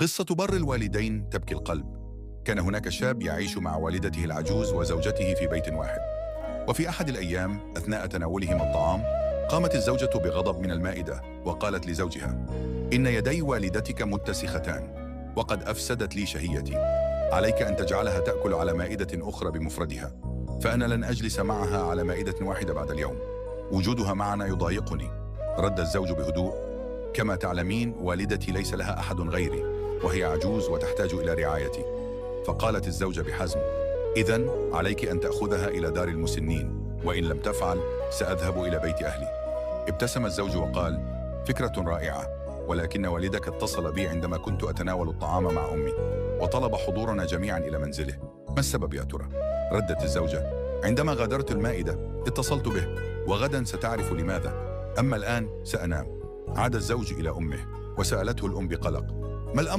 قصة بر الوالدين تبكي القلب. كان هناك شاب يعيش مع والدته العجوز وزوجته في بيت واحد. وفي أحد الأيام أثناء تناولهما الطعام قامت الزوجة بغضب من المائدة وقالت لزوجها: إن يدي والدتك متسختان وقد أفسدت لي شهيتي، عليك أن تجعلها تأكل على مائدة أخرى بمفردها، فأنا لن أجلس معها على مائدة واحدة بعد اليوم، وجودها معنا يضايقني. رد الزوج بهدوء: كما تعلمين والدتي ليس لها أحد غيري، وهي عجوز وتحتاج إلى رعايتي. فقالت الزوجة بحزم: إذن عليك أن تأخذها إلى دار المسنين، وإن لم تفعل سأذهب إلى بيت أهلي. ابتسم الزوج وقال: فكرة رائعة، ولكن والدك اتصل بي عندما كنت أتناول الطعام مع أمي وطلب حضورنا جميعا إلى منزله. ما السبب يا ترى؟ ردت الزوجة: عندما غادرت المائدة اتصلت به، وغدا ستعرف لماذا، أما الآن سأنام. عاد الزوج إلى أمه وسألته الأم بقلق: ما الأمر؟